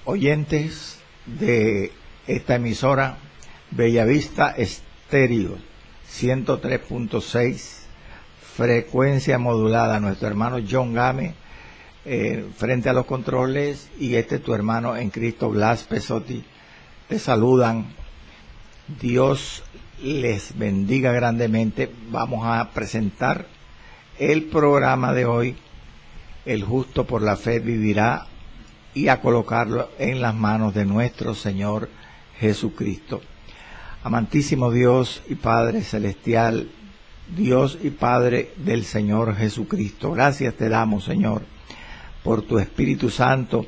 oyentes de esta emisora Bellavista Estéreo 103.6, frecuencia modulada. Nuestro hermano John Game frente a los controles, y tu hermano en Cristo, Blas Pesotti, te saludan. Dios les bendiga grandemente. Vamos a presentar el programa de hoy, El justo por la fe vivirá, y a colocarlo en las manos de nuestro Señor Jesucristo. Amantísimo Dios y Padre Celestial, Dios y Padre del Señor Jesucristo, gracias te damos, Señor, por tu Espíritu Santo,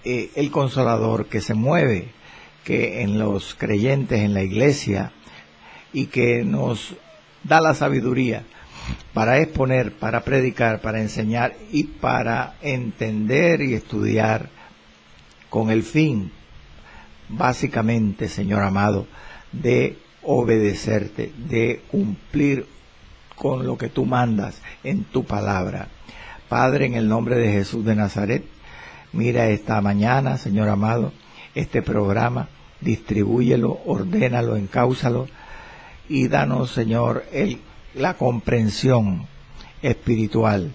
el Consolador que se mueve que en los creyentes, en la iglesia, y que nos da la sabiduría para exponer, para predicar, para enseñar y para entender y estudiar, con el fin, básicamente, Señor amado, de obedecerte, de cumplir con lo que tú mandas en tu palabra. Padre, en el nombre de Jesús de Nazaret, mira esta mañana, Señor amado, este programa, distribúyelo, ordénalo, encáusalo, y danos, Señor, la comprensión espiritual,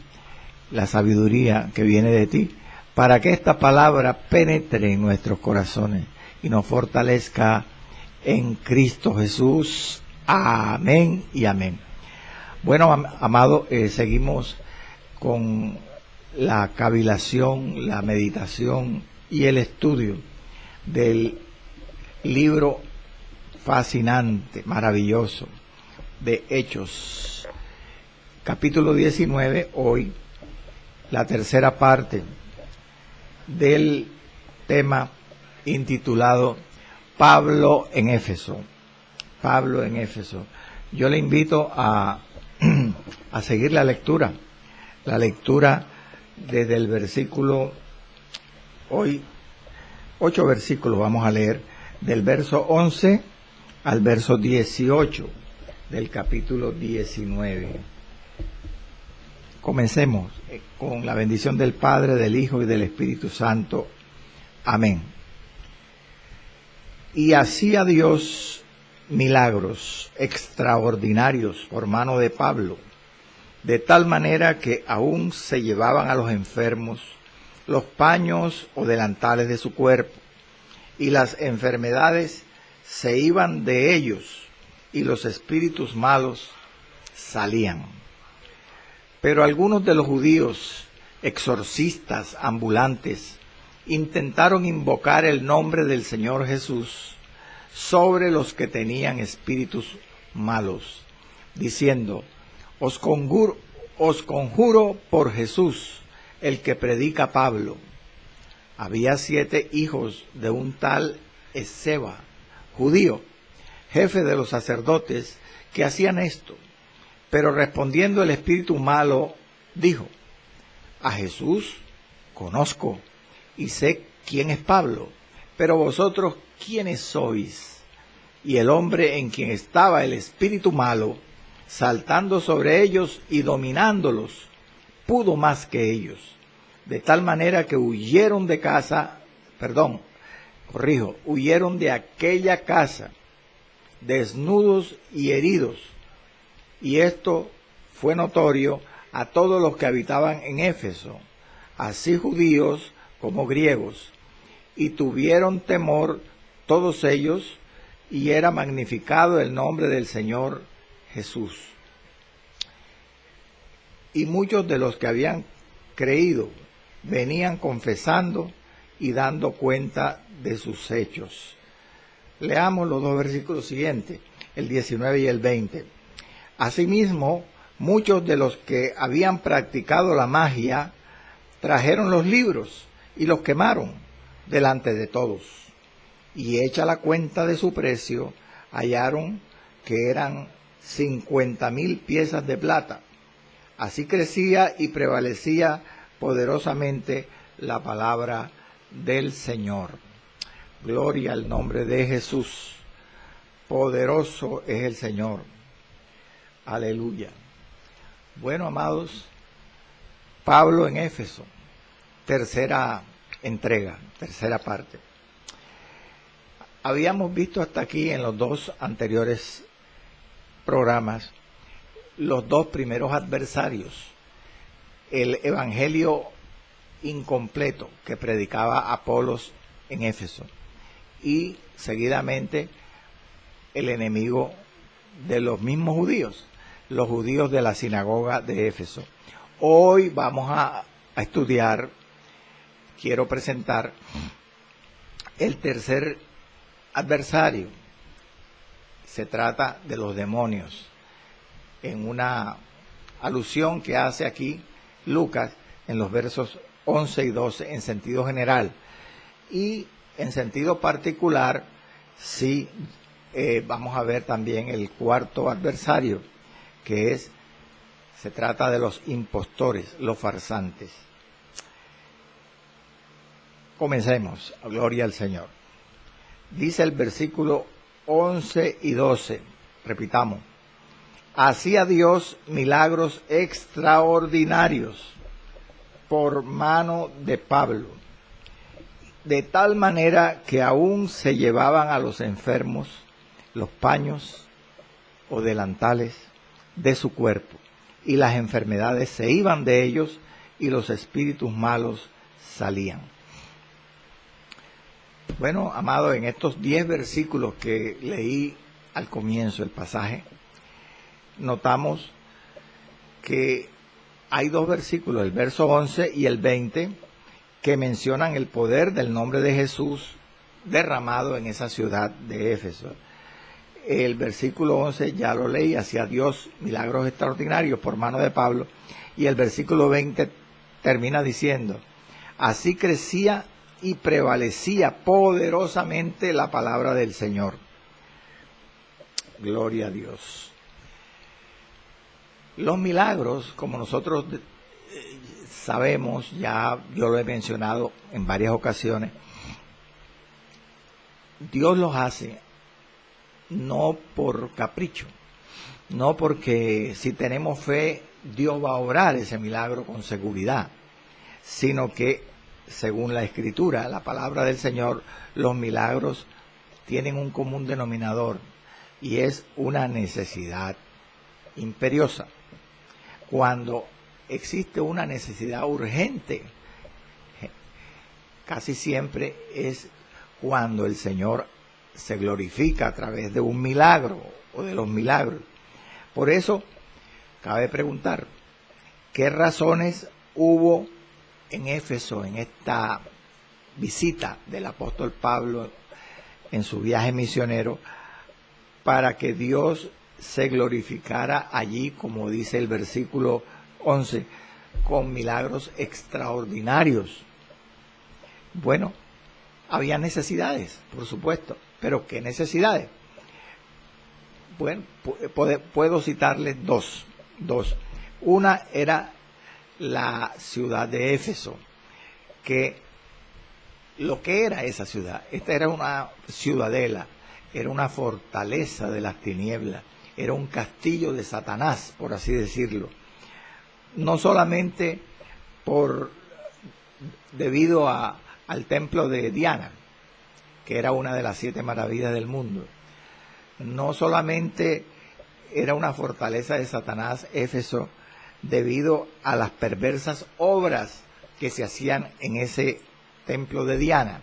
la sabiduría que viene de ti, para que esta palabra penetre en nuestros corazones y nos fortalezca en Cristo Jesús. Amén y amén. Bueno, amado, seguimos con la cavilación, la meditación y el estudio del libro fascinante, maravilloso, de Hechos, capítulo 19, hoy la tercera parte del tema intitulado Pablo en Éfeso. Pablo en Éfeso. Yo le invito a seguir la lectura desde el versículo, hoy 8 versículos vamos a leer, del verso 11 al verso 18 del capítulo 19. Comencemos con la bendición del Padre, del Hijo y del Espíritu Santo. Amén. Y hacía Dios milagros extraordinarios por mano de Pablo, de tal manera que aún se llevaban a los enfermos los paños o delantales de su cuerpo, y las enfermedades se iban de ellos, y los espíritus malos salían. Pero algunos de los judíos, exorcistas ambulantes, intentaron invocar el nombre del Señor Jesús sobre los que tenían espíritus malos, diciendo: os conjuro por Jesús, el que predica Pablo. Había 7 hijos de un tal Esceva, judío, jefe de los sacerdotes, que hacían esto. Pero respondiendo el espíritu malo, dijo: a Jesús conozco y sé quién es Pablo, pero vosotros, ¿quiénes sois? Y el hombre en quien estaba el espíritu malo, saltando sobre ellos y dominándolos, pudo más que ellos, de tal manera que huyeron de aquella casa, desnudos y heridos. Y esto fue notorio a todos los que habitaban en Éfeso, así judíos como griegos, y tuvieron temor todos ellos, y era magnificado el nombre del Señor Jesús. Y muchos de los que habían creído venían confesando y dando cuenta de sus hechos. Leamos los 2 versículos siguientes, el 19 y el 20. Asimismo, muchos de los que habían practicado la magia trajeron los libros y los quemaron delante de todos. Y hecha la cuenta de su precio, hallaron que eran 50,000 piezas de plata. Así crecía y prevalecía poderosamente la palabra del Señor. Gloria al nombre de Jesús. Poderoso es el Señor. Aleluya. Bueno, amados, Pablo en Éfeso, tercera entrega, tercera parte. Habíamos visto hasta aquí en los dos anteriores programas los dos primeros adversarios. El evangelio incompleto que predicaba Apolos en Éfeso y seguidamente el enemigo de los mismos judíos, los judíos de la sinagoga de Éfeso. Hoy vamos a estudiar, quiero presentar el tercer adversario. Se trata de los demonios, en una alusión que hace aquí Lucas en los versos 11 y 12 en sentido general, y en sentido particular sí vamos a ver también el cuarto adversario, que se trata de los impostores, los farsantes. Comencemos, gloria al Señor. Dice el versículo 11 y 12, repitamos: hacía Dios milagros extraordinarios por mano de Pablo, de tal manera que aún se llevaban a los enfermos los paños o delantales de su cuerpo, y las enfermedades se iban de ellos y los espíritus malos salían. Bueno, amado, en estos 10 versículos que leí al comienzo del pasaje, notamos que hay dos versículos, el verso 11 y el 20, que mencionan el poder del nombre de Jesús derramado en esa ciudad de Éfeso. El versículo 11 ya lo leí: hacía Dios milagros extraordinarios por mano de Pablo, y el versículo 20 termina diciendo: así crecía y prevalecía poderosamente la palabra del Señor. Gloria a Dios. Los milagros, como nosotros sabemos, ya yo lo he mencionado en varias ocasiones, Dios los hace no por capricho, no porque si tenemos fe Dios va a obrar ese milagro con seguridad, sino que según la Escritura, la palabra del Señor, los milagros tienen un común denominador, y es una necesidad imperiosa. Cuando existe una necesidad urgente, casi siempre es cuando el Señor se glorifica a través de un milagro o de los milagros. Por eso, cabe preguntar, ¿qué razones hubo en Éfeso en esta visita del apóstol Pablo en su viaje misionero para que Dios se glorificara allí, como dice el versículo 11, con milagros extraordinarios? Bueno, había necesidades, por supuesto, pero ¿qué necesidades? Bueno, puedo citarles dos. Una era la ciudad de Éfeso, que lo que era esa ciudad, esta era una ciudadela, era una fortaleza de las tinieblas, era un castillo de Satanás, por así decirlo. No solamente debido al templo de Diana, que era una de las 7 maravillas del mundo. No solamente era una fortaleza de Satanás, Éfeso, debido a las perversas obras que se hacían en ese templo de Diana,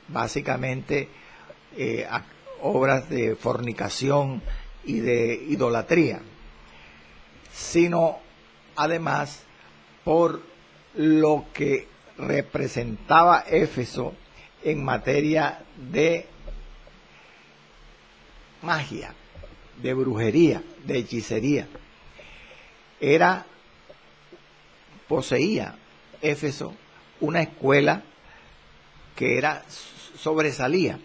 básicamente obras de fornicación y de idolatría, sino además por lo que representaba Éfeso en materia de magia, de brujería, de hechicería. Poseía Éfeso una escuela que sobresalía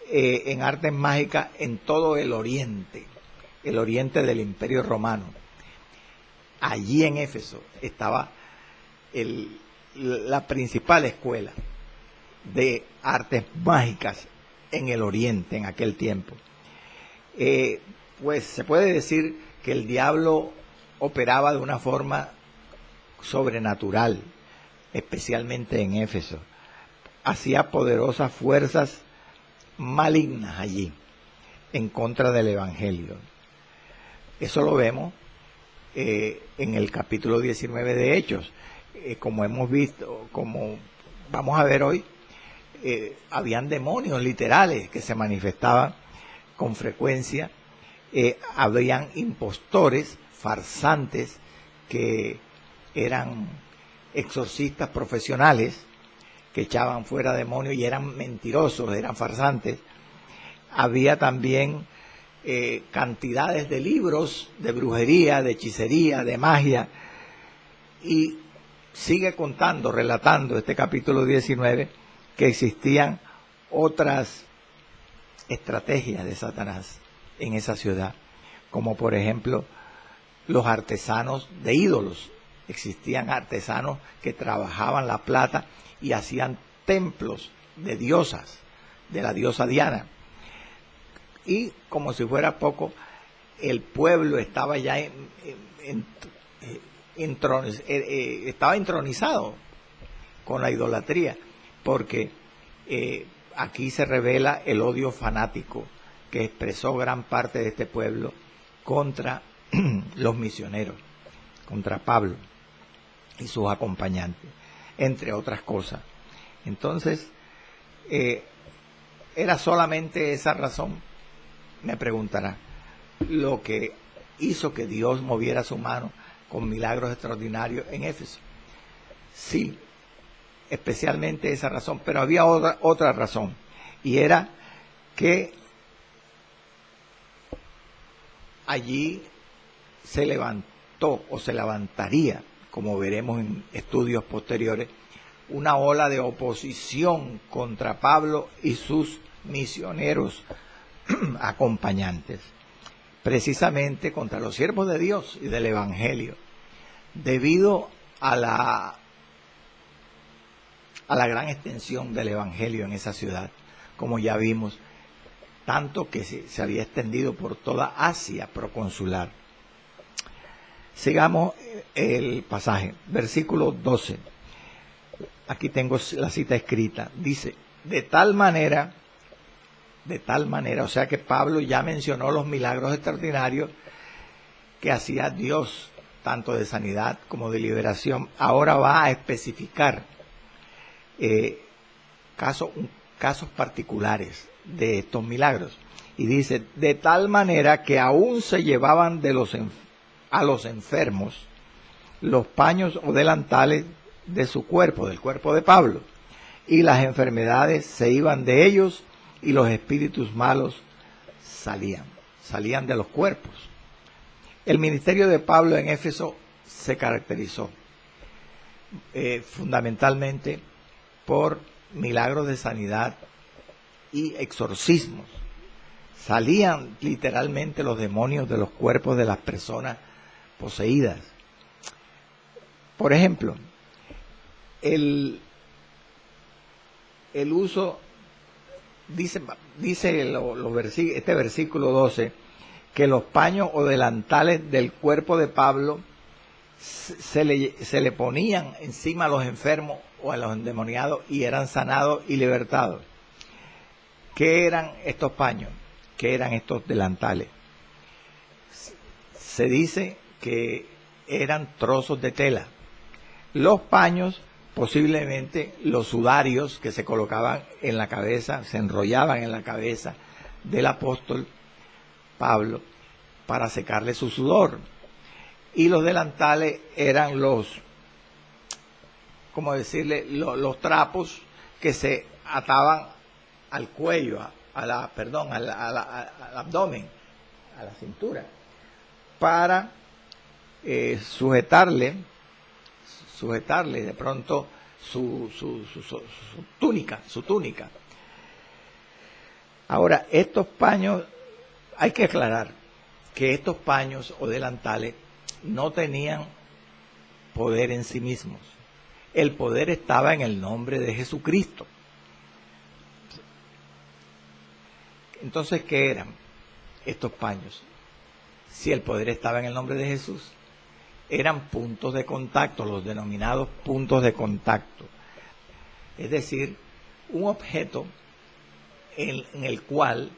en artes mágicas en todo el oriente del Imperio Romano. Allí en Éfeso estaba la principal escuela de artes mágicas en el oriente en aquel tiempo. Pues se puede decir que el diablo operaba de una forma sobrenatural especialmente en Éfeso. Hacía poderosas fuerzas malignas allí, en contra del Evangelio. Eso lo vemos en el capítulo 19 de Hechos. Como hemos visto, como vamos a ver hoy, habían demonios literales que se manifestaban con frecuencia. Habían impostores, farsantes, que eran exorcistas profesionales, que echaban fuera demonios y eran mentirosos, eran farsantes. Había también cantidades de libros de brujería, de hechicería, de magia, y sigue contando, relatando este capítulo 19, que existían otras estrategias de Satanás en esa ciudad, como por ejemplo los artesanos de ídolos. Existían artesanos que trabajaban la plata y hacían templos de diosas, de la diosa Diana. Y como si fuera poco, el pueblo estaba ya estaba entronizado con la idolatría, porque aquí se revela el odio fanático que expresó gran parte de este pueblo contra los misioneros, contra Pablo y sus acompañantes, entre otras cosas. Entonces, ¿era solamente esa razón? Me preguntará, lo que hizo que Dios moviera su mano con milagros extraordinarios en Éfeso. Sí, especialmente esa razón, pero había otra razón, y era que allí se levantó o se levantaría, como veremos en estudios posteriores, una ola de oposición contra Pablo y sus misioneros acompañantes, precisamente contra los siervos de Dios y del Evangelio, debido a la gran extensión del Evangelio en esa ciudad, como ya vimos, tanto que se había extendido por toda Asia proconsular. Sigamos el pasaje, versículo 12. Aquí tengo la cita escrita. Dice, de tal manera, o sea que Pablo ya mencionó los milagros extraordinarios que hacía Dios, tanto de sanidad como de liberación. Ahora va a especificar casos particulares de estos milagros. Y dice, de tal manera que aún se llevaban a los enfermos los paños o delantales de su cuerpo, del cuerpo de Pablo, y las enfermedades se iban de ellos y los espíritus malos salían de los cuerpos. El ministerio de Pablo en Éfeso se caracterizó fundamentalmente por milagros de sanidad y exorcismos. Salían literalmente los demonios de los cuerpos de las personas poseídas. Por ejemplo, el uso, dice este versículo 12, que los paños o delantales del cuerpo de Pablo se le ponían encima a los enfermos o a los endemoniados y eran sanados y libertados. ¿Qué eran estos paños? ¿Qué eran estos delantales? Se dice que eran trozos de tela. Los paños, posiblemente los sudarios que se colocaban en la cabeza, se enrollaban en la cabeza del apóstol Pablo para secarle su sudor. Y los delantales eran los trapos que se ataban al cuello, al abdomen, a la cintura, para sujetarle de pronto su túnica. Ahora, estos paños, hay que aclarar que estos paños o delantales no tenían poder en sí mismos. El poder estaba en el nombre de Jesucristo. Entonces, ¿qué eran estos paños? Si el poder estaba en el nombre de Jesús, eran puntos de contacto, los denominados puntos de contacto. Es decir, un objeto en el cual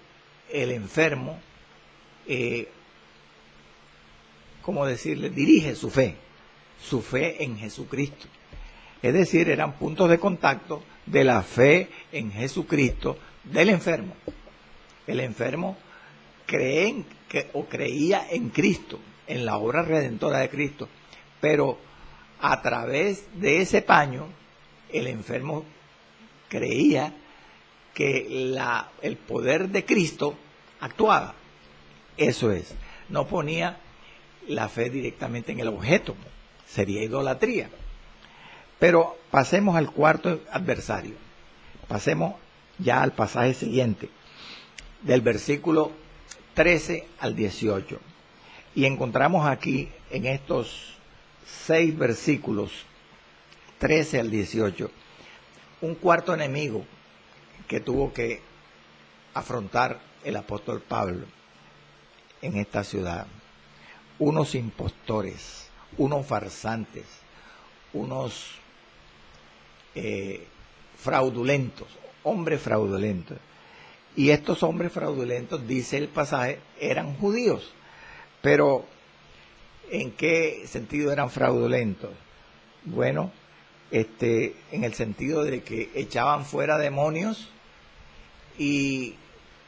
el enfermo, ¿cómo decirle?, dirige su fe en Jesucristo. Es decir, eran puntos de contacto de la fe en Jesucristo del enfermo. El enfermo creía en Cristo, en la obra redentora de Cristo, pero a través de ese paño, el enfermo creía que el poder de Cristo actuaba. Eso es, no ponía la fe directamente en el objeto, sería idolatría. Pero pasemos al cuarto adversario, pasemos ya al pasaje siguiente, del versículo 13 al 18. Y encontramos aquí, en estos 6 versículos, 13 al 18, un cuarto enemigo que tuvo que afrontar el apóstol Pablo en esta ciudad. Unos impostores, unos farsantes, unos fraudulentos, hombres fraudulentos. Y estos hombres fraudulentos, dice el pasaje, eran judíos. Pero, ¿en qué sentido eran fraudulentos? Bueno, en el sentido de que echaban fuera demonios,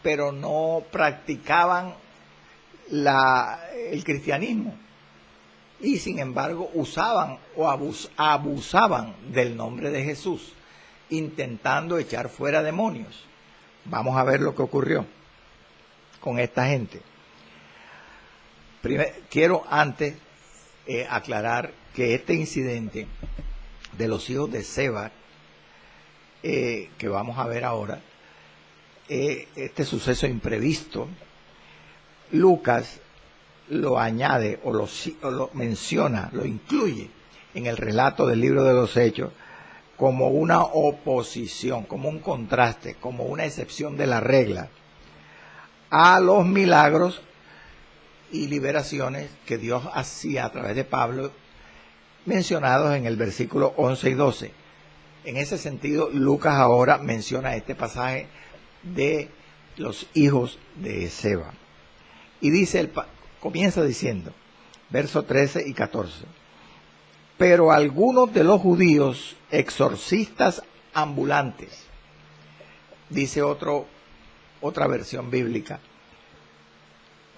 pero no practicaban el cristianismo. Y sin embargo usaban o abusaban del nombre de Jesús, intentando echar fuera demonios. Vamos a ver lo que ocurrió con esta gente. Primero, quiero antes aclarar que este incidente de los hijos de Seba, que vamos a ver ahora, este suceso imprevisto, Lucas lo añade o lo menciona, lo incluye en el relato del libro de los Hechos como una oposición, como un contraste, como una excepción de la regla a los milagros y liberaciones que Dios hacía a través de Pablo, mencionados en el versículo 11 y 12. En ese sentido, Lucas ahora menciona este pasaje de los hijos de Seba. Y dice, comienza diciendo, versos 13 y 14. Pero algunos de los judíos exorcistas ambulantes, dice otra versión bíblica,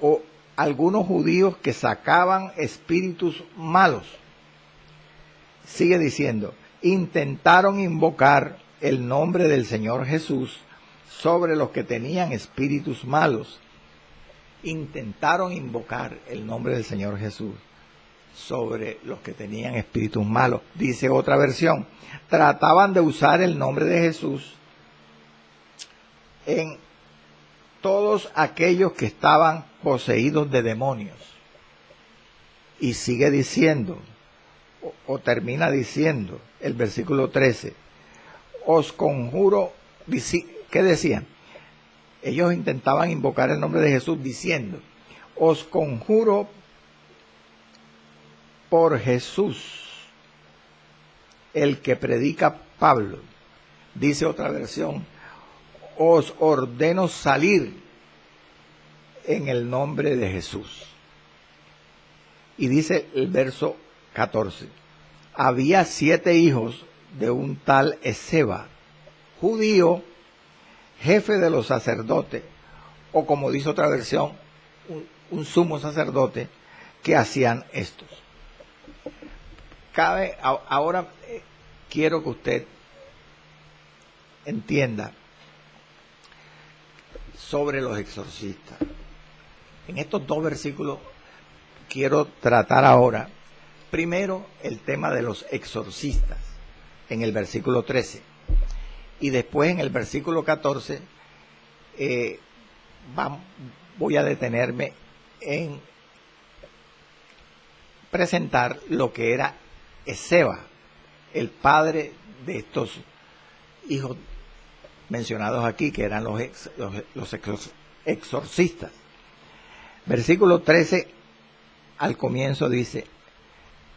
o algunos judíos que sacaban espíritus malos, sigue diciendo, intentaron invocar el nombre del Señor Jesús sobre los que tenían espíritus malos. Intentaron invocar el nombre del Señor Jesús sobre los que tenían espíritus malos. Dice otra versión, trataban de usar el nombre de Jesús en todos aquellos que estaban poseídos de demonios. Y sigue diciendo, o termina diciendo, el versículo 13, os conjuro, ¿qué decían? Ellos intentaban invocar el nombre de Jesús diciendo, os conjuro por Jesús, el que predica Pablo. Dice otra versión, os ordeno salir en el nombre de Jesús. Y dice el verso 14, había 7 hijos de un tal Esceva, judío, jefe de los sacerdotes, o como dice otra versión, un sumo sacerdote, que hacían estos. Ahora quiero que usted entienda sobre los exorcistas. En estos 2 versículos quiero tratar ahora, primero, el tema de los exorcistas, en el versículo 13. Y después en el versículo 14 voy a detenerme en presentar lo que era Esceva, el padre de estos hijos mencionados aquí, que eran los exorcistas. Versículo 13 al comienzo dice,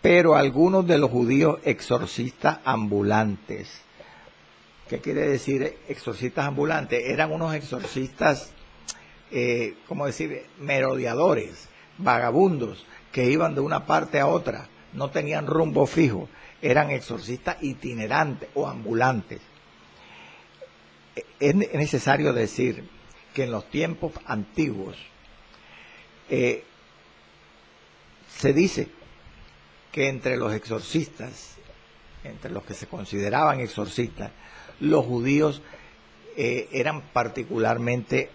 pero algunos de los judíos exorcistas ambulantes. ¿Qué quiere decir exorcistas ambulantes? Eran unos exorcistas, ¿cómo decir?, merodeadores, vagabundos, que iban de una parte a otra, no tenían rumbo fijo, eran exorcistas itinerantes o ambulantes. Es necesario decir que en los tiempos antiguos se dice que entre los exorcistas, entre los que se consideraban exorcistas, los judíos eran particularmente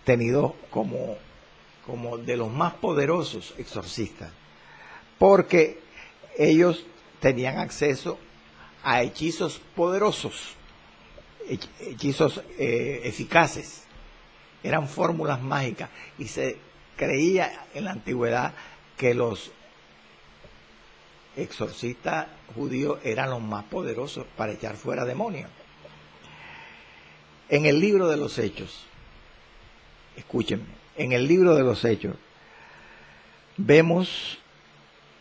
tenidos como de los más poderosos exorcistas, porque ellos tenían acceso a hechizos poderosos, hechizos eficaces, eran fórmulas mágicas, y se creía en la antigüedad que los exorcistas judíos eran los más poderosos para echar fuera demonios. En el libro de los Hechos, escúchenme, en el libro de los Hechos vemos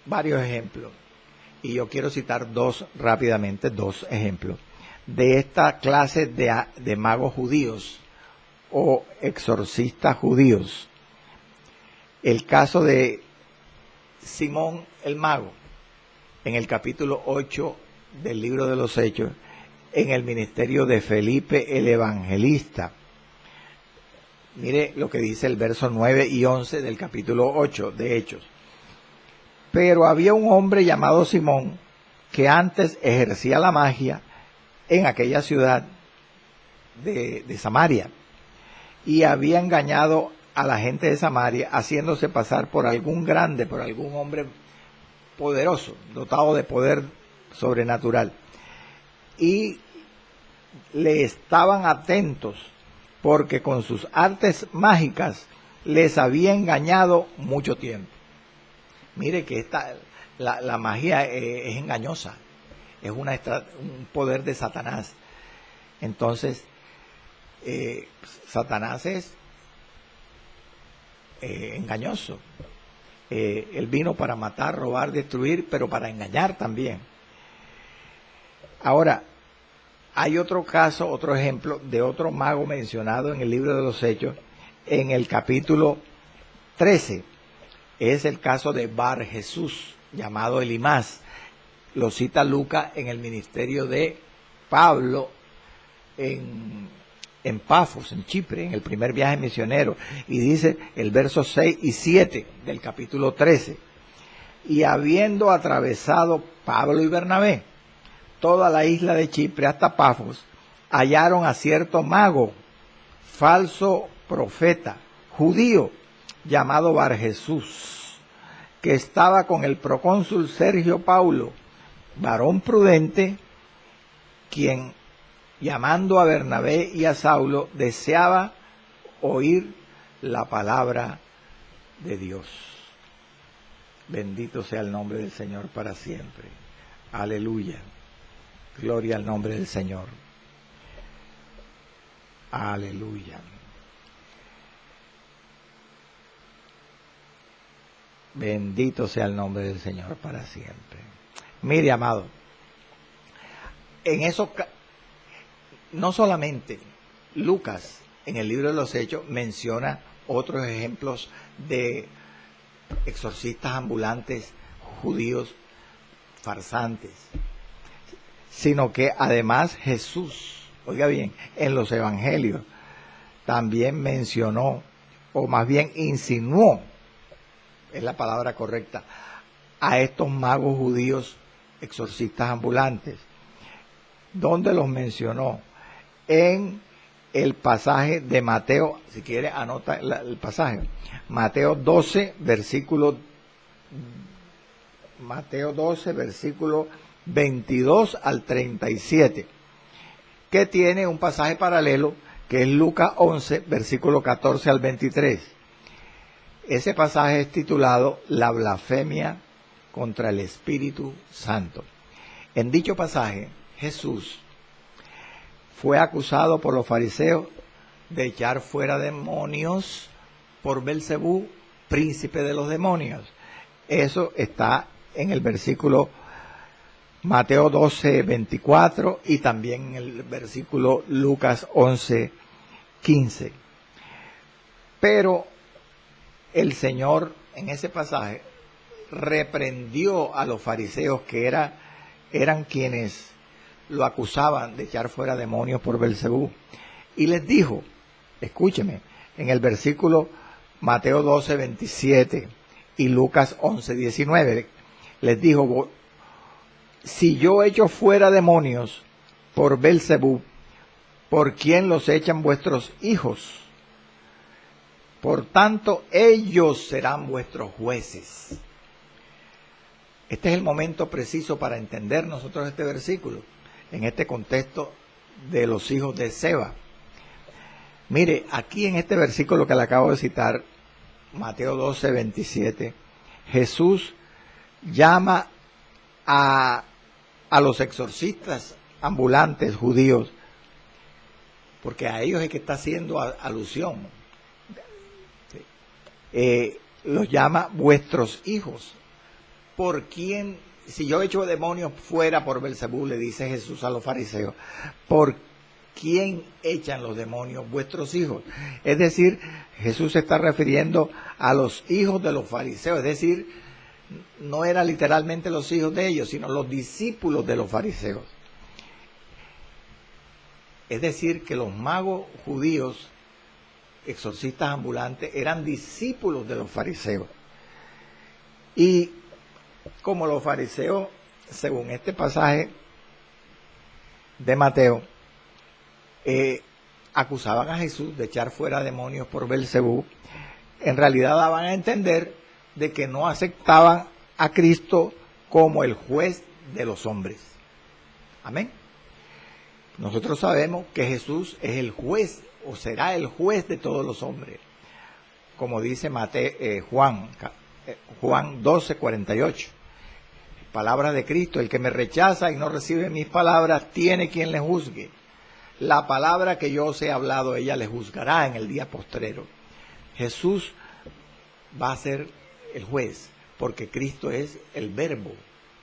varios ejemplos, y yo quiero citar rápidamente dos ejemplos de esta clase de magos judíos o exorcistas judíos. El caso de Simón el mago, en el capítulo 8 del libro de los Hechos, en el ministerio de Felipe el Evangelista. Mire lo que dice el verso 9 y 11 del capítulo 8 de Hechos. Pero había un hombre llamado Simón, que antes ejercía la magia en aquella ciudad de Samaria, y había engañado a la gente de Samaria, haciéndose pasar por algún grande, por algún hombre poderoso, dotado de poder sobrenatural, y le estaban atentos porque con sus artes mágicas les había engañado mucho tiempo. Mire que la magia es engañosa, es un poder de Satanás. Entonces, Satanás es engañoso. Él vino para matar, robar, destruir, pero para engañar también. Ahora, hay otro caso, otro ejemplo de otro mago mencionado en el libro de los Hechos, en el capítulo 13. Es el caso de Bar Jesús, llamado Elimás. Lo cita Lucas en el ministerio de Pablo en Pafos, en Chipre, en el primer viaje misionero, y dice el verso 6 y 7 del capítulo 13: y habiendo atravesado Pablo y Bernabé toda la isla de Chipre hasta Pafos, hallaron a cierto mago, falso profeta, judío, llamado Bar Jesús, que estaba con el procónsul Sergio Paulo, varón prudente, quien, llamando a Bernabé y a Saulo, deseaba oír la palabra de Dios. Bendito sea el nombre del Señor para siempre. Aleluya. Gloria al nombre del Señor. Aleluya. Bendito sea el nombre del Señor para siempre. Mire, amado, en eso no solamente Lucas en el libro de los Hechos menciona otros ejemplos de exorcistas ambulantes judíos farsantes, sino que además Jesús, oiga bien, en los evangelios también mencionó, o más bien insinuó, es la palabra correcta, a estos magos judíos exorcistas ambulantes. ¿Dónde los mencionó? En el pasaje de Mateo, si quiere anota el pasaje, Mateo 12, versículo 22 al 37, que tiene un pasaje paralelo que es Lucas 11, versículo 14 al 23. Ese pasaje es titulado La blasfemia contra el Espíritu Santo. En dicho pasaje, Jesús fue acusado por los fariseos de echar fuera demonios por Belcebú, príncipe de los demonios. Eso está en el versículo Mateo 12, 24 y también en el versículo Lucas 11, 15. Pero el Señor en ese pasaje reprendió a los fariseos que eran quienes lo acusaban de echar fuera demonios por Belcebú. Y les dijo, escúcheme, en el versículo Mateo 12, 27 y Lucas 11, 19, les dijo, si yo echo fuera demonios por Belcebú, ¿por quién los echan vuestros hijos? Por tanto, ellos serán vuestros jueces. Este es el momento preciso para entender nosotros este versículo, en este contexto de los hijos de Seba. Mire, aquí en este versículo que le acabo de citar, Mateo 12, 27, Jesús llama a los exorcistas ambulantes judíos, porque a ellos es que está haciendo alusión. Los llama vuestros hijos. ¿Por quién? Si yo echo demonios fuera por Belcebú, le dice Jesús a los fariseos, ¿por quién echan los demonios? Vuestros hijos. Es decir, Jesús se está refiriendo a los hijos de los fariseos, es decir, no era literalmente los hijos de ellos, sino los discípulos de los fariseos. Es decir, que los magos judíos, exorcistas ambulantes, eran discípulos de los fariseos. Y como los fariseos, según este pasaje de Mateo, acusaban a Jesús de echar fuera demonios por Belcebú, en realidad daban a entender de que no aceptaban a Cristo como el juez de los hombres. Amén. Nosotros sabemos que Jesús es el juez, o será el juez de todos los hombres, como dice Juan 12, 48. Palabra de Cristo, el que me rechaza y no recibe mis palabras, tiene quien le juzgue. La palabra que yo os he hablado, ella le juzgará en el día postrero. Jesús va a ser el juez, porque Cristo es el verbo,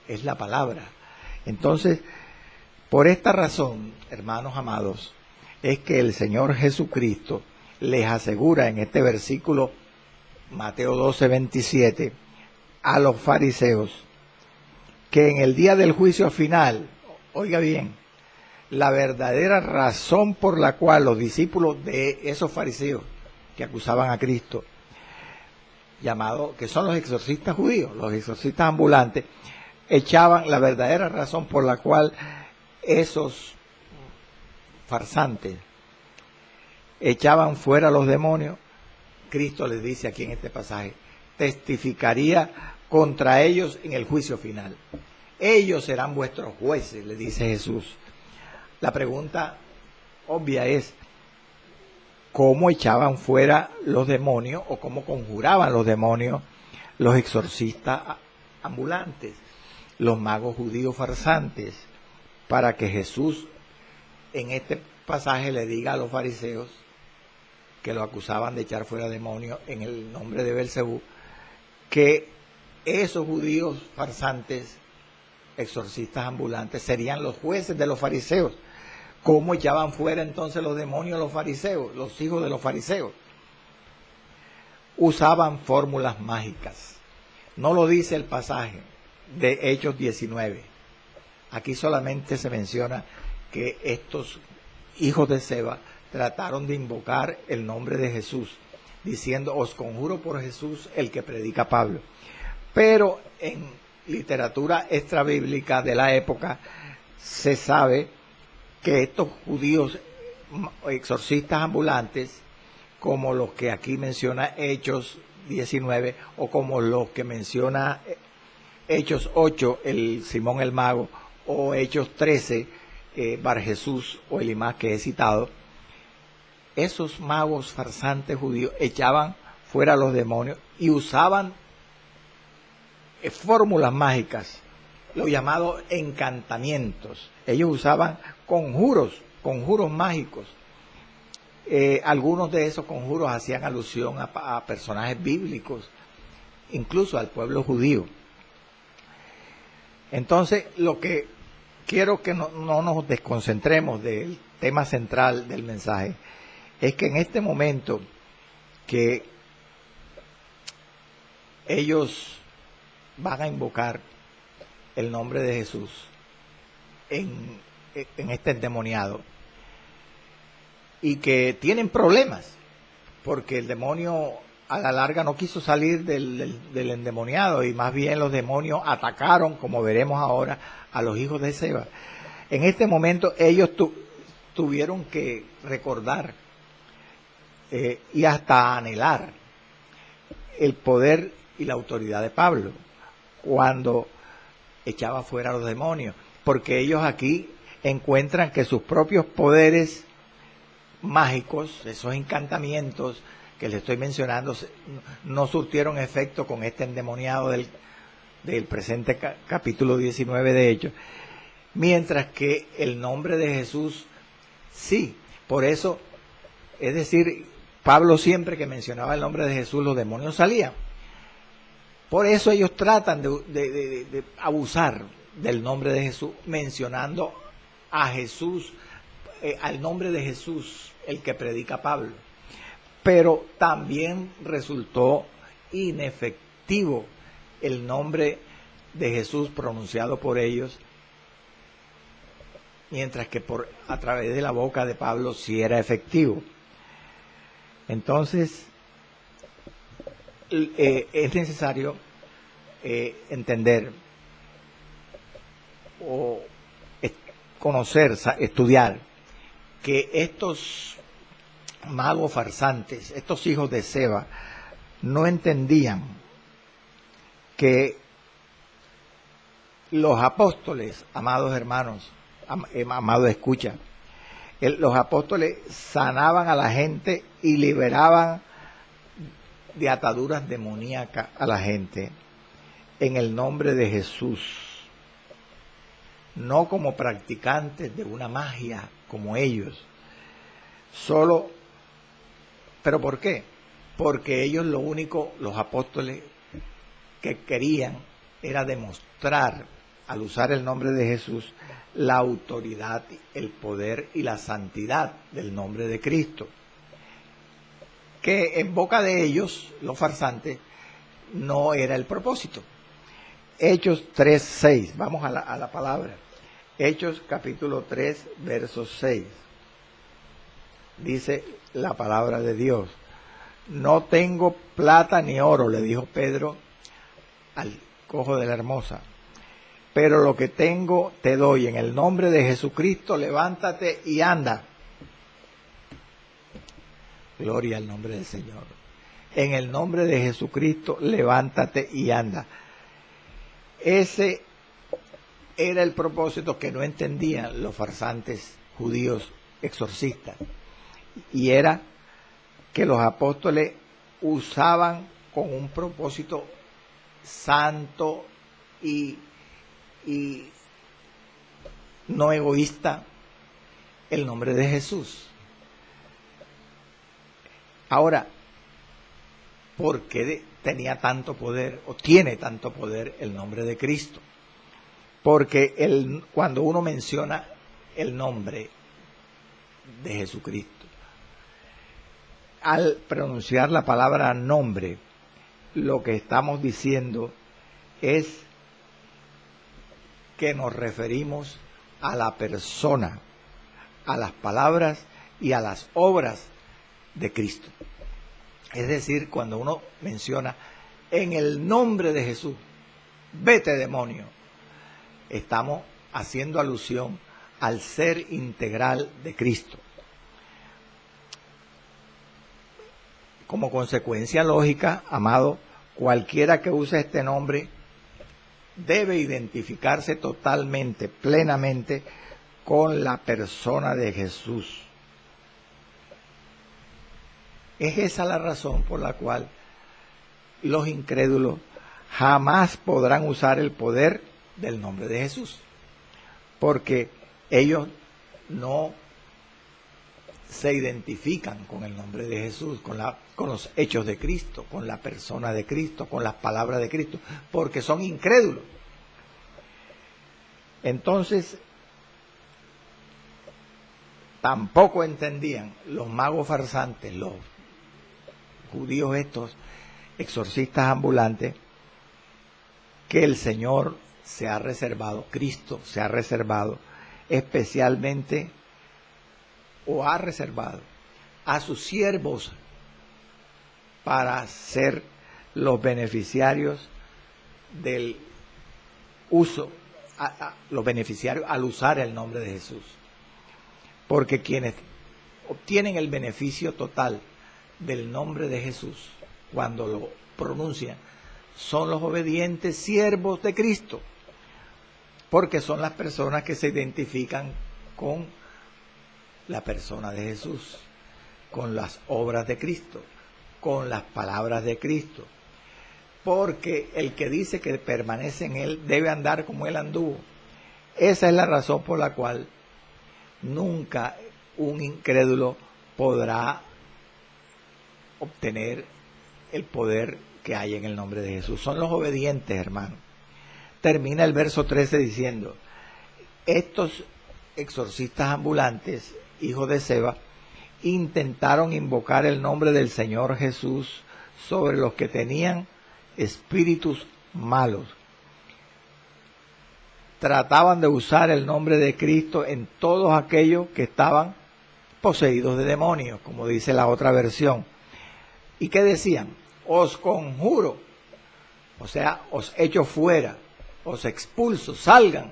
es la palabra. Entonces, por esta razón, hermanos amados, es que el Señor Jesucristo les asegura en este versículo, Mateo 12, 27, a los fariseos, que en el día del juicio final, oiga bien, la verdadera razón por la cual los discípulos de esos fariseos que acusaban a Cristo, llamados, que son los exorcistas judíos, los exorcistas ambulantes, echaban la verdadera razón por la cual esos farsantes echaban fuera los demonios. Cristo les dice aquí en este pasaje, testificaría contra ellos en el juicio final. Ellos serán vuestros jueces, le dice Jesús. La pregunta obvia es, ¿cómo echaban fuera los demonios o cómo conjuraban los demonios los exorcistas ambulantes, los magos judíos farsantes, para que Jesús en este pasaje le diga a los fariseos que lo acusaban de echar fuera demonios en el nombre de Belcebú, que esos judíos farsantes, exorcistas ambulantes, serían los jueces de los fariseos? ¿Cómo echaban fuera entonces los demonios los fariseos, los hijos de los fariseos? Usaban fórmulas mágicas. No lo dice el pasaje de Hechos 19. Aquí solamente se menciona que estos hijos de Seba trataron de invocar el nombre de Jesús, diciendo, os conjuro por Jesús, el que predica Pablo. Pero en literatura extrabíblica de la época se sabe que estos judíos exorcistas ambulantes, como los que aquí menciona Hechos 19, o como los que menciona Hechos 8, el Simón el Mago, o Hechos 13, Bar Jesús o Elimás que he citado, esos magos farsantes judíos echaban fuera los demonios y usaban fórmulas mágicas, los llamados encantamientos. Ellos usaban conjuros mágicos. Algunos de esos conjuros hacían alusión a personajes bíblicos, incluso al pueblo judío. Entonces, lo que quiero que no nos desconcentremos del tema central del mensaje es que en este momento que ellos van a invocar el nombre de Jesús en este endemoniado, y que tienen problemas porque el demonio a la larga no quiso salir del endemoniado, y más bien los demonios atacaron, como veremos ahora, a los hijos de Seba. En este momento ellos tuvieron que recordar y hasta anhelar el poder y la autoridad de Pablo cuando echaba fuera a los demonios, porque ellos aquí encuentran que sus propios poderes mágicos, esos encantamientos que les estoy mencionando, no surtieron efecto con este endemoniado del presente capítulo 19 de Hechos, mientras que el nombre de Jesús sí. Por eso, es decir, Pablo siempre que mencionaba el nombre de Jesús, los demonios salían. Por eso ellos tratan de abusar del nombre de Jesús, mencionando a Jesús, al nombre de Jesús, el que predica Pablo. Pero también resultó inefectivo el nombre de Jesús pronunciado por ellos, mientras que a través de la boca de Pablo sí era efectivo. Entonces, es necesario entender o conocer, estudiar, que estos magos farsantes, estos hijos de Seba, no entendían que los apóstoles, amados hermanos, amado escucha, los apóstoles sanaban a la gente y liberaban de ataduras demoníacas a la gente en el nombre de Jesús, no como practicantes de una magia como ellos. ¿Pero por qué? Porque ellos los apóstoles, que querían era demostrar, al usar el nombre de Jesús, la autoridad, el poder y la santidad del nombre de Cristo, que en boca de ellos, los farsantes, no era el propósito. Hechos 3:6, vamos a la palabra. Hechos capítulo 3, verso 6. Dice la palabra de Dios: no tengo plata ni oro, le dijo Pedro al cojo de la hermosa, pero lo que tengo te doy. En el nombre de Jesucristo, levántate y anda. Gloria al nombre del Señor. En el nombre de Jesucristo, levántate y anda. Ese era el propósito que no entendían los farsantes judíos exorcistas, y era que los apóstoles usaban con un propósito santo y no egoísta el nombre de Jesús. Ahora, ¿por qué tenía tanto poder o tiene tanto poder el nombre de Cristo? Porque cuando uno menciona el nombre de Jesucristo, al pronunciar la palabra nombre, lo que estamos diciendo es que nos referimos a la persona, a las palabras y a las obras de Cristo. Es decir, cuando uno menciona en el nombre de Jesús, vete demonio, estamos haciendo alusión al ser integral de Cristo. Como consecuencia lógica, amado, cualquiera que use este nombre debe identificarse totalmente, plenamente con la persona de Jesús. Es esa la razón por la cual los incrédulos jamás podrán usar el poder del nombre de Jesús, porque ellos no se identifican con el nombre de Jesús, con los hechos de Cristo, con la persona de Cristo, con las palabras de Cristo, porque son incrédulos. Entonces, tampoco entendían los magos farsantes, los judíos estos, exorcistas ambulantes, que el Señor se ha reservado, Cristo se ha reservado especialmente, o ha reservado a sus siervos para ser los beneficiarios del uso, los beneficiarios al usar el nombre de Jesús. Porque quienes obtienen el beneficio total del nombre de Jesús cuando lo pronuncian son los obedientes siervos de Cristo, porque son las personas que se identifican con la persona de Jesús, con las obras de Cristo, con las palabras de Cristo, porque el que dice que permanece en Él debe andar como Él anduvo. Esa es la razón por la cual nunca un incrédulo podrá obtener el poder que hay en el nombre de Jesús. Son los obedientes, hermano. Termina el verso 13 diciendo: estos exorcistas ambulantes, hijos de Seba, intentaron invocar el nombre del Señor Jesús sobre los que tenían espíritus malos. Trataban de usar el nombre de Cristo en todos aquellos que estaban poseídos de demonios, como dice la otra versión. ¿Y qué decían? Os conjuro, o sea, os echo fuera, os expulso, salgan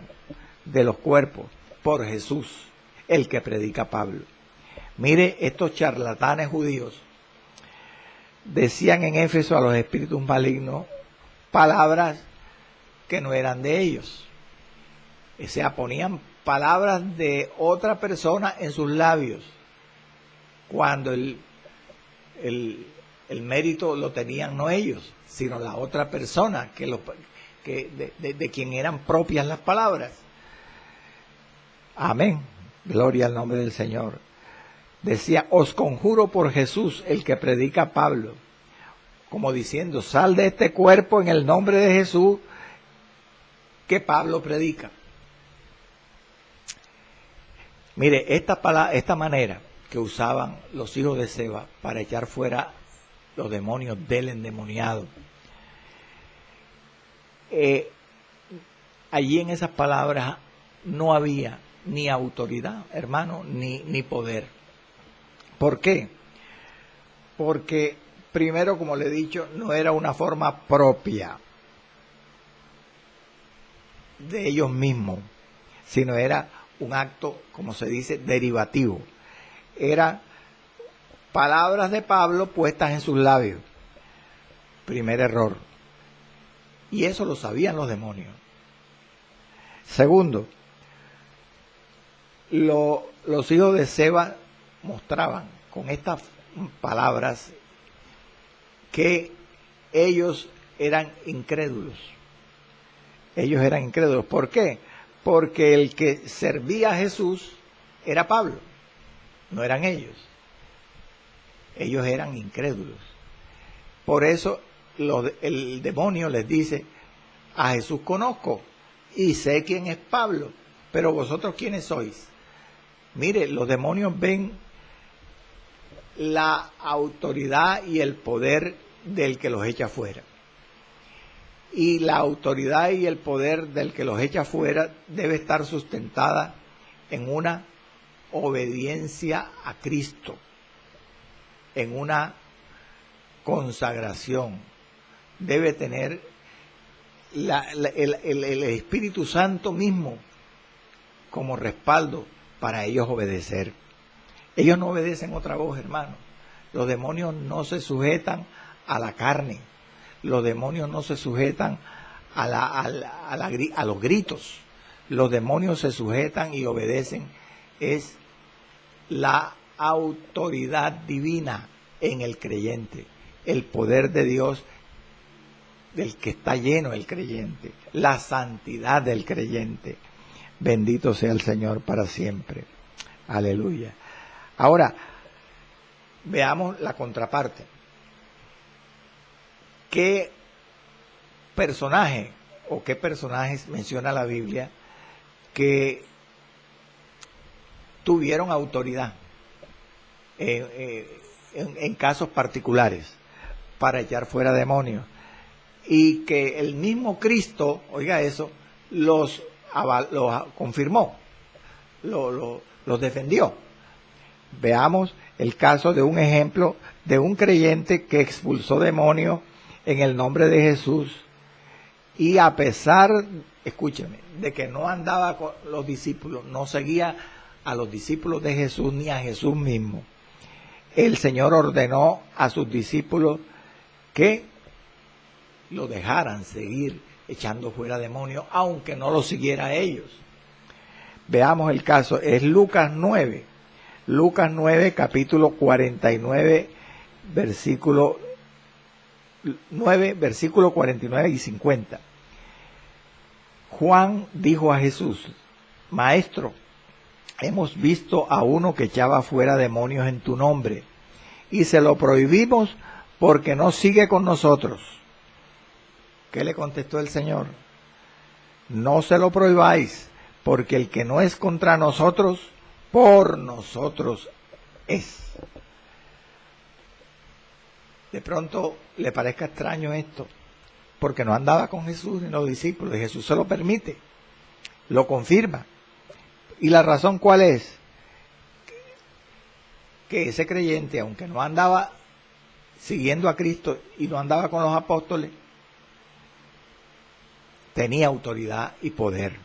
de los cuerpos por Jesús, el que predica Pablo. Mire, estos charlatanes judíos decían en Éfeso a los espíritus malignos palabras que no eran de ellos. O sea, ponían palabras de otra persona en sus labios, cuando el mérito lo tenían no ellos, sino la otra persona de quien eran propias las palabras. Amén. Gloria al nombre del Señor. Decía: os conjuro por Jesús, el que predica Pablo, como diciendo: sal de este cuerpo en el nombre de Jesús que Pablo predica. Mire, esta manera que usaban los hijos de Seba para echar fuera los demonios del endemoniado, allí en esas palabras no había ni autoridad, hermano, ni poder. ¿Por qué? Porque primero, como le he dicho, no era una forma propia de ellos mismos, sino era un acto, como se dice, derivativo. Eran palabras de Pablo puestas en sus labios. Primer error. Y eso lo sabían los demonios. Segundo, los hijos de Seba mostraban con estas palabras que ellos eran incrédulos. Ellos eran incrédulos. ¿Por qué? Porque el que servía a Jesús era Pablo, no eran ellos. Ellos eran incrédulos. Por eso el demonio les dice: a Jesús conozco y sé quién es Pablo, pero vosotros ¿quiénes sois? Mire, los demonios ven la autoridad y el poder del que los echa fuera. Y la autoridad y el poder del que los echa fuera debe estar sustentada en una obediencia a Cristo, en una consagración. Debe tener el Espíritu Santo mismo como respaldo para ellos obedecer. Ellos no obedecen otra voz, hermano. Los demonios no se sujetan a la carne. Los demonios no se sujetan a los gritos. Los demonios se sujetan y obedecen. Es la autoridad divina en el creyente, el poder de Dios del que está lleno el creyente, la santidad del creyente. Bendito sea el Señor para siempre. Aleluya. Ahora, veamos la contraparte. ¿Qué personaje o qué personajes menciona la Biblia que tuvieron autoridad en casos particulares para echar fuera demonios, y que el mismo Cristo, oiga eso, los confirmó, los defendió. Veamos el caso de un ejemplo de un creyente que expulsó demonios en el nombre de Jesús, y a pesar, escúcheme, de que no andaba con los discípulos, no seguía a los discípulos de Jesús ni a Jesús mismo, el Señor ordenó a sus discípulos que lo dejaran seguir echando fuera demonios, aunque no lo siguiera a ellos. Veamos el caso, es Lucas 9, capítulo 49, versículo 49 y 50. Juan dijo a Jesús: Maestro, hemos visto a uno que echaba fuera demonios en tu nombre, y se lo prohibimos porque no sigue con nosotros. ¿Qué le contestó el Señor? No se lo prohibáis, porque el que no es contra nosotros, por nosotros es. De pronto le parezca extraño esto, porque no andaba con Jesús ni los discípulos, y Jesús se lo permite, lo confirma. ¿Y la razón cuál es? Que ese creyente, aunque no andaba siguiendo a Cristo y no andaba con los apóstoles, tenía autoridad y poder,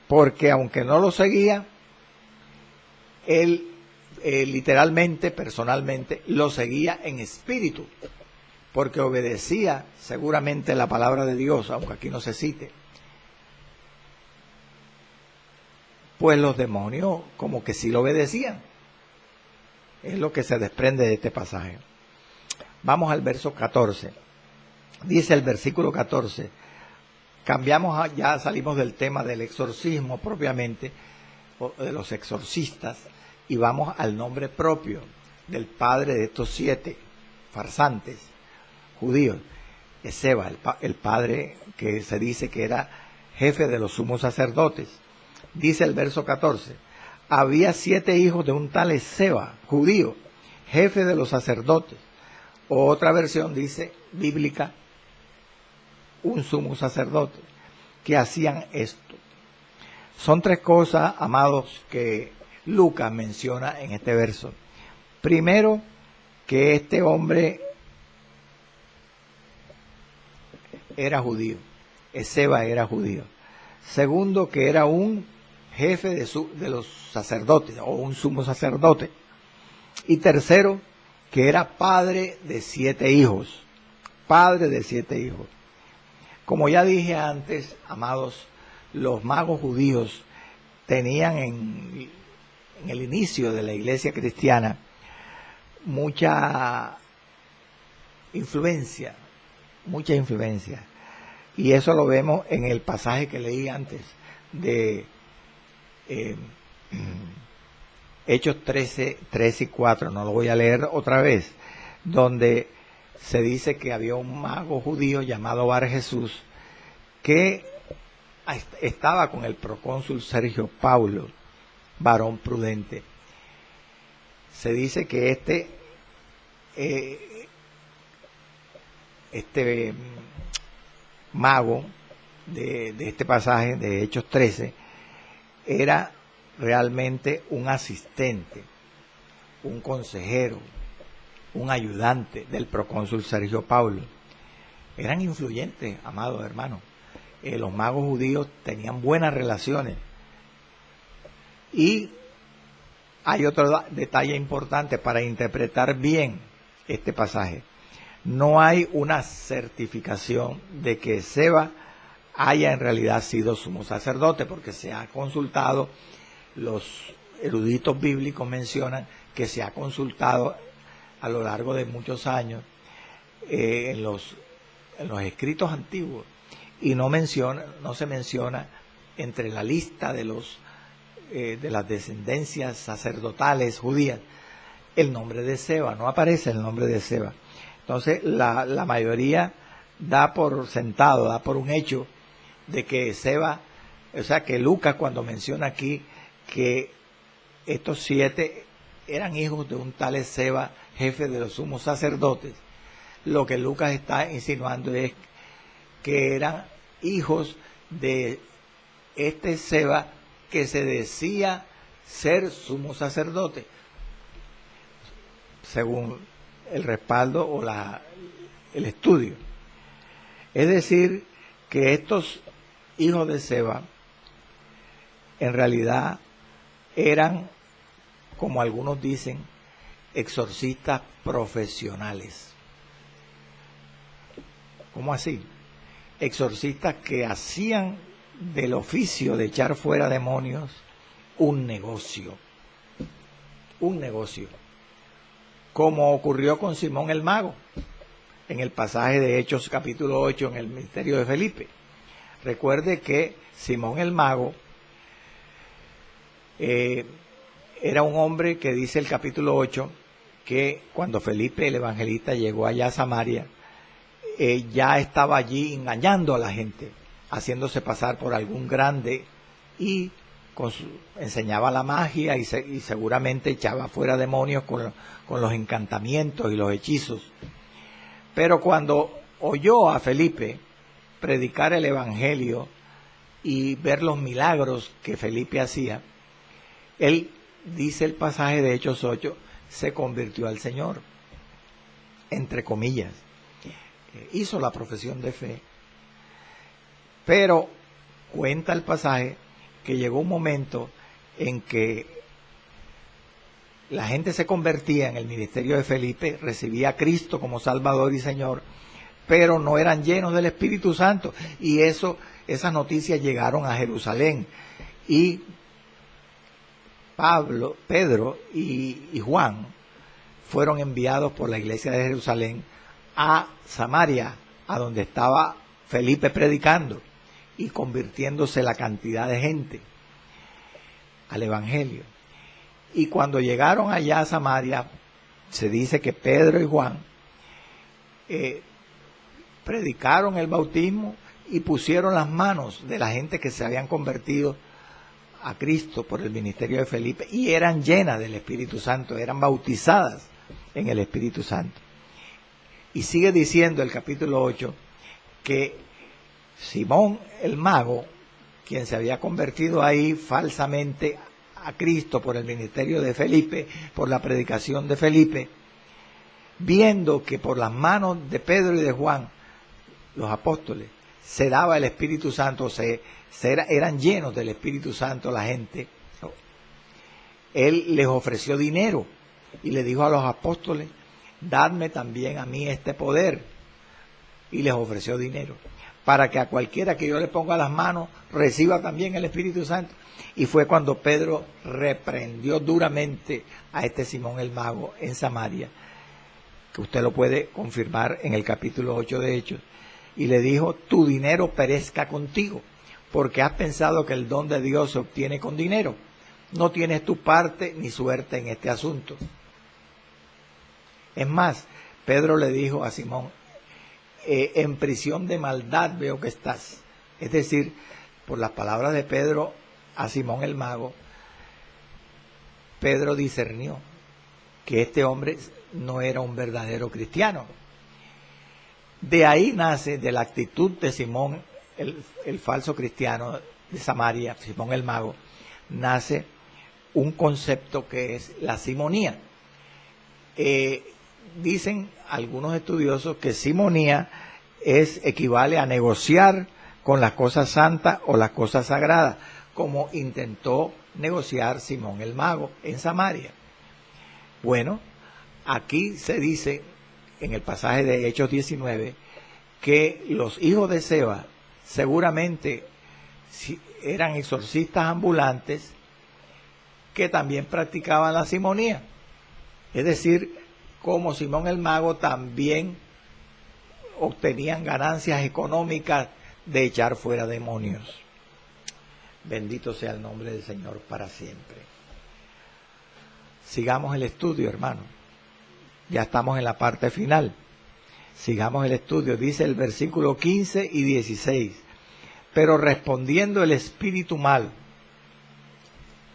porque aunque no lo seguía, él literalmente, personalmente, lo seguía en espíritu, porque obedecía seguramente la palabra de Dios, aunque aquí no se cite. Pues los demonios como que sí lo obedecían. Es lo que se desprende de este pasaje. Vamos al verso 14. Dice el versículo 14. Cambiamos, ya salimos del tema del exorcismo propiamente, o de los exorcistas, y vamos al nombre propio del padre de estos 7 farsantes judíos. Esceva, el padre que se dice que era jefe de los sumos sacerdotes. Dice el verso 14, había 7 hijos de un tal Esceva, judío, jefe de los sacerdotes. Otra versión dice, bíblica, un sumo sacerdote, que hacían esto. Son 3 cosas, amados, que Lucas menciona en este verso. Primero, que este hombre era judío, Esceva era judío. Segundo, que era un jefe de los sacerdotes, o un sumo sacerdote. Y tercero, que era padre de 7 hijos, padre de 7 hijos. Como ya dije antes, amados, los magos judíos tenían en el inicio de la iglesia cristiana mucha influencia, y eso lo vemos en el pasaje que leí antes de Hechos 13 y 4, no lo voy a leer otra vez, donde se dice que había un mago judío llamado Bar Jesús que estaba con el procónsul Sergio Paulo, varón prudente. Se dice que este mago de este pasaje de Hechos 13 era realmente un asistente, un consejero, un ayudante del procónsul Sergio Paulo. Eran influyentes, amados hermanos. Los magos judíos tenían buenas relaciones. Y hay otro detalle importante para interpretar bien este pasaje. No hay una certificación de que Esceva haya en realidad sido sumo sacerdote, porque se ha consultado, los eruditos bíblicos mencionan que se ha consultado a lo largo de muchos años en los escritos antiguos, y no se menciona entre la lista de las descendencias sacerdotales judías el nombre de Esceva, no aparece el nombre de Esceva. Entonces la mayoría da por sentado, da por un hecho de que Esceva O sea que Lucas, cuando menciona aquí que estos 7 eran hijos de un tal Esceva, jefe de los sumos sacerdotes, lo que Lucas está insinuando es que eran hijos de este Esceva que se decía ser sumo sacerdote, según el respaldo o el estudio. Es decir, que estos hijos de Esceva en realidad eran, como algunos dicen, exorcistas profesionales. ¿Cómo así? Exorcistas que hacían del oficio de echar fuera demonios un negocio, como ocurrió con Simón el Mago, en el pasaje de Hechos capítulo 8, en el ministerio de Felipe. Recuerde que Simón el Mago era un hombre que dice el capítulo 8, que cuando Felipe el evangelista llegó allá a Samaria, ya estaba allí engañando a la gente, haciéndose pasar por algún grande y enseñaba la magia y seguramente echaba fuera demonios con los encantamientos y los hechizos. Pero cuando oyó a Felipe predicar el evangelio y ver los milagros que Felipe hacía, él, dice el pasaje de Hechos 8, se convirtió al Señor, entre comillas. Hizo la profesión de fe. Pero cuenta el pasaje que llegó un momento en que la gente se convertía en el ministerio de Felipe, recibía a Cristo como Salvador y Señor, pero no eran llenos del Espíritu Santo. Y esas noticias llegaron a Jerusalén. Y Pedro y Juan fueron enviados por la iglesia de Jerusalén a Samaria, a donde estaba Felipe predicando y convirtiéndose la cantidad de gente al evangelio. Y cuando llegaron allá a Samaria, se dice que Pedro y Juan predicaron el bautismo y pusieron las manos de la gente que se habían convertido a Cristo por el ministerio de Felipe y eran llenas del Espíritu Santo, eran bautizadas en el Espíritu Santo. Y sigue diciendo el capítulo 8 que Simón el Mago, quien se había convertido ahí falsamente a Cristo por el ministerio de Felipe, por la predicación de Felipe, viendo que por las manos de Pedro y de Juan, los apóstoles, se daba el Espíritu Santo, eran llenos del Espíritu Santo la gente, él les ofreció dinero y le dijo a los apóstoles: dadme también a mí este poder. Y les ofreció dinero para que a cualquiera que yo le ponga las manos reciba también el Espíritu Santo. Y fue cuando Pedro reprendió duramente a este Simón el Mago en Samaria, que usted lo puede confirmar en el capítulo 8 de Hechos, y le dijo: tu dinero perezca contigo, porque has pensado que el don de Dios se obtiene con dinero. No tienes tu parte ni suerte en este asunto. Es más, Pedro le dijo a Simón: en prisión de maldad veo que estás. Es decir, por las palabras de Pedro a Simón el Mago, Pedro discernió que este hombre no era un verdadero cristiano. De ahí nace, de la actitud de Simón, el falso cristiano de Samaria, Simón el Mago, nace un concepto que es la simonía. Dicen algunos estudiosos que simonía equivale a negociar con las cosas santas o las cosas sagradas, como intentó negociar Simón el Mago en Samaria. Bueno, aquí se dice en el pasaje de Hechos 19 que los hijos de Esceva seguramente eran exorcistas ambulantes que también practicaban la simonía. Es decir, como Simón el Mago, también obtenían ganancias económicas de echar fuera demonios. Bendito sea el nombre del Señor para siempre. Sigamos el estudio, hermano. Ya estamos en la parte final. Sigamos el estudio. Dice el versículo 15 y 16. Pero respondiendo el espíritu malo,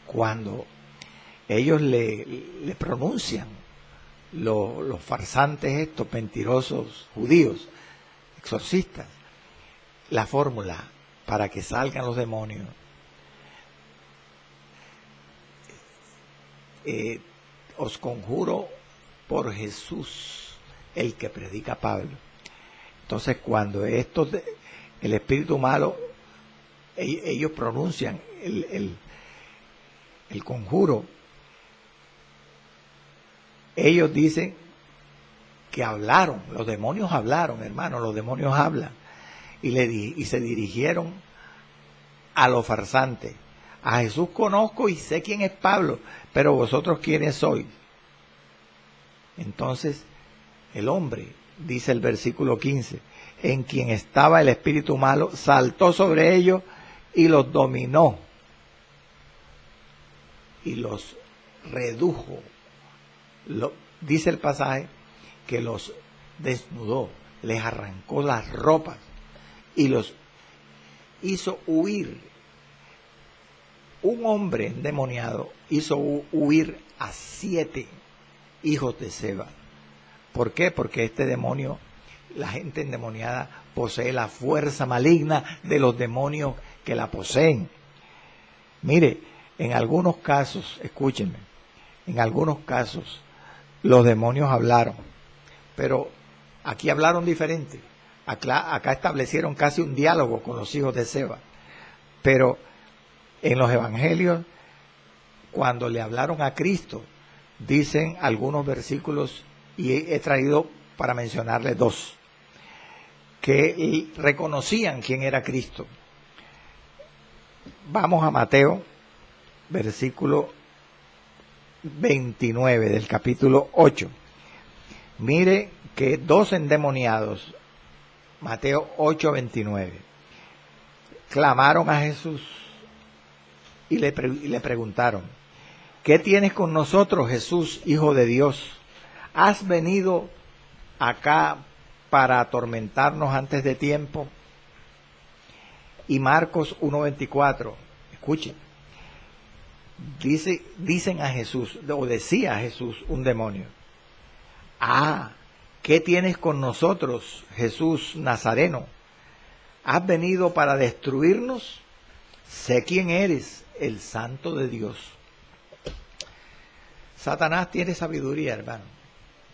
cuando ellos le pronuncian, los farsantes estos, mentirosos judíos, exorcistas, la fórmula para que salgan los demonios, os conjuro por Jesús, el que predica Pablo. Entonces, cuando el espíritu malo, ellos pronuncian el conjuro, ellos dicen que hablaron, los demonios hablaron, hermano, los demonios hablan, y se dirigieron a los farsantes. A Jesús conozco y sé quién es Pablo, pero vosotros quiénes sois. Entonces, el hombre, dice el versículo 15, en quien estaba el espíritu malo, saltó sobre ellos y los dominó y los redujo. Dice el pasaje que los desnudó, les arrancó las ropas y los hizo huir. Un hombre endemoniado hizo huir a 7 hijos de Seba. ¿Por qué? Porque este demonio, la gente endemoniada, posee la fuerza maligna de los demonios que la poseen. Mire, en algunos casos, escúchenme, en algunos casos los demonios hablaron, pero aquí hablaron diferente. Acá establecieron casi un diálogo con los hijos de Seba. Pero en los evangelios, cuando le hablaron a Cristo, dicen algunos versículos, y he traído para mencionarles 2, que reconocían quién era Cristo. Vamos a Mateo, versículo 29 del capítulo 8. Mire que 2 endemoniados, Mateo 8:29, clamaron a Jesús y le preguntaron: ¿qué tienes con nosotros, Jesús, Hijo de Dios? ¿Has venido acá para atormentarnos antes de tiempo? Y Marcos 1:24, escuchen, dicen a Jesús, o decía a Jesús un demonio: ¿qué tienes con nosotros, Jesús Nazareno? ¿Has venido para destruirnos? Sé quién eres, el Santo de Dios. Satanás tiene sabiduría, hermano.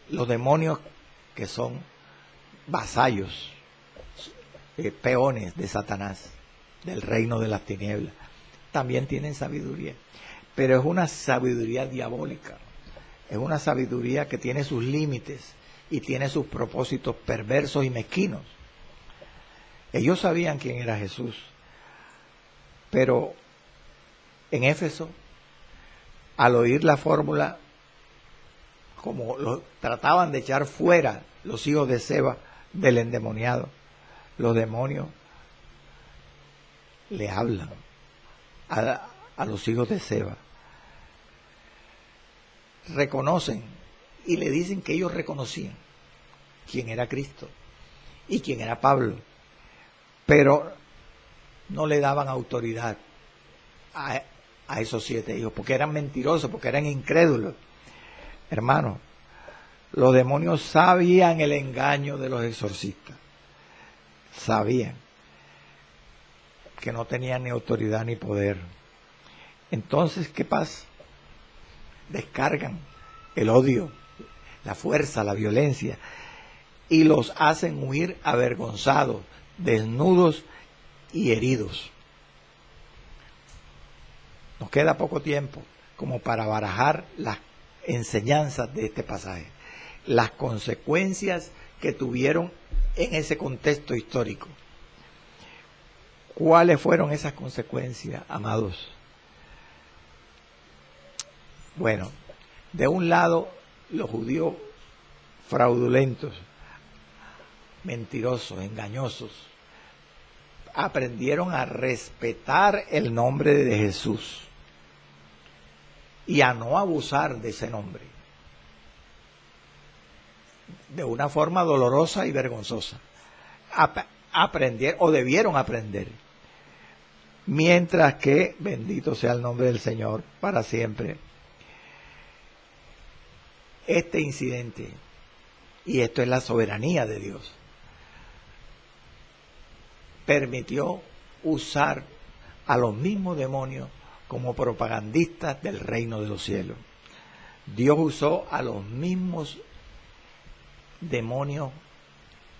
Los demonios, que son vasallos, peones de Satanás, del reino de las tinieblas, también tienen sabiduría, pero es una sabiduría diabólica, es una sabiduría que tiene sus límites y tiene sus propósitos perversos y mezquinos. Ellos sabían quién era Jesús, pero en Éfeso, al oír la fórmula, como lo trataban de echar fuera los hijos de Seba del endemoniado, los demonios le hablan a los hijos de Seba. Reconocen y le dicen que ellos reconocían quién era Cristo y quién era Pablo, pero no le daban autoridad a esos 7 hijos, porque eran mentirosos, porque eran incrédulos. Hermanos, los demonios sabían el engaño de los exorcistas, sabían que no tenían ni autoridad ni poder. Entonces, ¿qué pasa? Descargan el odio, la fuerza, la violencia, y los hacen huir avergonzados, desnudos y heridos. Nos queda poco tiempo como para barajar las enseñanzas de este pasaje, las consecuencias que tuvieron en ese contexto histórico. ¿Cuáles fueron esas consecuencias, amados? Bueno, de un lado, los judíos fraudulentos, mentirosos, engañosos, aprendieron a respetar el nombre de Jesús y a no abusar de ese nombre de una forma dolorosa y vergonzosa. Aprender, o debieron aprender, mientras que, bendito sea el nombre del Señor para siempre, este incidente, y esto es la soberanía de Dios, permitió usar a los mismos demonios como propagandistas del reino de los cielos. Dios usó a los mismos demonios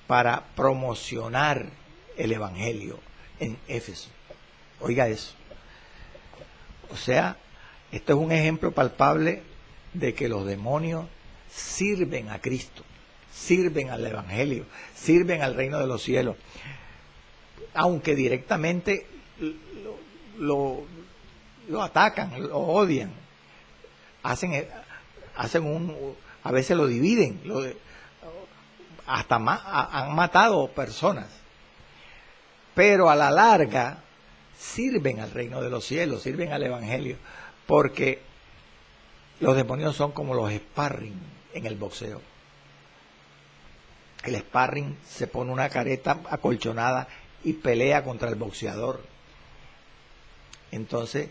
para promocionar el evangelio en Éfeso. Oiga eso. O sea, esto es un ejemplo palpable de que los demonios sirven a Cristo, sirven al evangelio, sirven al reino de los cielos, aunque directamente lo atacan, lo odian, a veces lo dividen, han matado personas, pero a la larga sirven al reino de los cielos, sirven al evangelio, porque los demonios son como los sparring en el boxeo. El sparring se pone una careta acolchonada y pelea contra el boxeador. Entonces,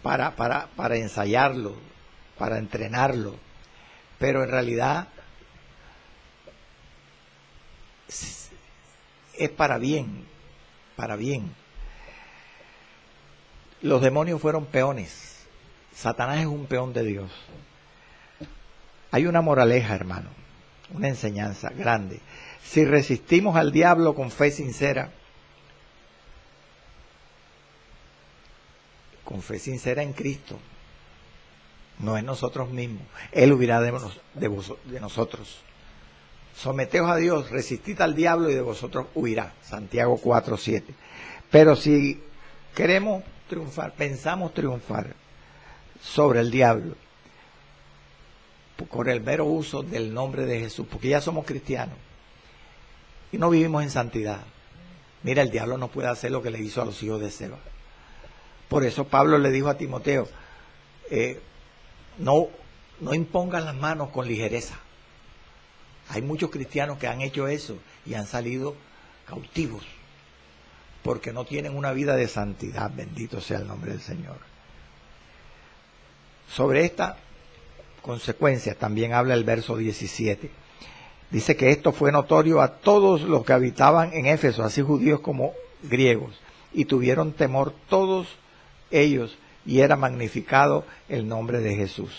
para ensayarlo, para entrenarlo, pero en realidad es para bien, para bien. Los demonios fueron peones. Satanás es un peón de Dios. Hay una moraleja, hermano, una enseñanza grande. Si resistimos al diablo con fe sincera en Cristo, no en nosotros mismos, Él huirá de nosotros. Someteos a Dios, resistid al diablo y de vosotros huirá. Santiago 4:7. Pero si queremos triunfar, pensamos triunfar sobre el diablo con el mero uso del nombre de Jesús, porque ya somos cristianos y no vivimos en santidad. Mira, el diablo no puede hacer lo que le hizo a los hijos de Seba. Por eso Pablo le dijo a Timoteo, no impongan las manos con ligereza. Hay muchos cristianos que han hecho eso y han salido cautivos porque no tienen una vida de santidad. Bendito sea el nombre del Señor. Sobre esta consecuencia también habla el verso 17. Dice que esto fue notorio a todos los que habitaban en Éfeso, así judíos como griegos, y tuvieron temor todos ellos, y era magnificado el nombre de Jesús.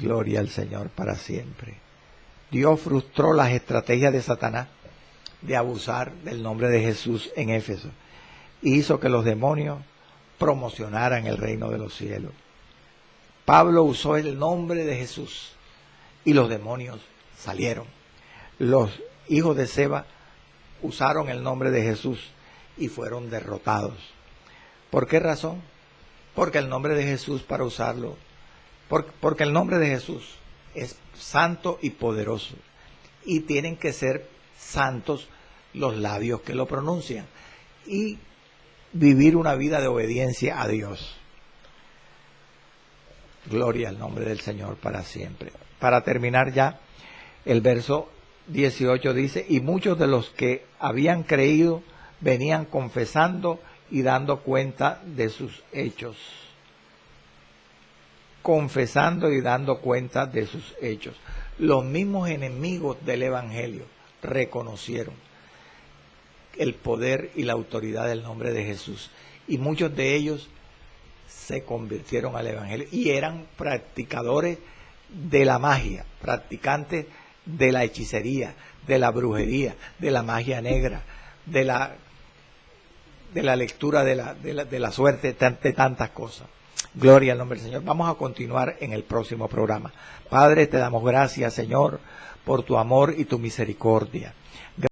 Gloria al Señor para siempre. Dios frustró las estrategias de Satanás de abusar del nombre de Jesús en Éfeso, y hizo que los demonios promocionaran el reino de los cielos. Pablo usó el nombre de Jesús y los demonios salieron. Los hijos de Seba usaron el nombre de Jesús y fueron derrotados. ¿Por qué razón? Porque el nombre de Jesús, para usarlo, porque el nombre de Jesús es santo y poderoso, y tienen que ser santos los labios que lo pronuncian y vivir una vida de obediencia a Dios. Gloria al nombre del Señor para siempre. Para terminar ya, el verso 18 dice, y muchos de los que habían creído venían confesando y dando cuenta de sus hechos. Confesando y dando cuenta de sus hechos. Los mismos enemigos del Evangelio reconocieron el poder y la autoridad del nombre de Jesús. Y muchos de ellos se convirtieron al Evangelio y eran practicadores de la magia, practicantes de la hechicería, de la brujería, de la magia negra, de la lectura de la suerte, de tantas cosas. Gloria al nombre del Señor. Vamos a continuar en el próximo programa. Padre, te damos gracias, Señor, por tu amor y tu misericordia. Gracias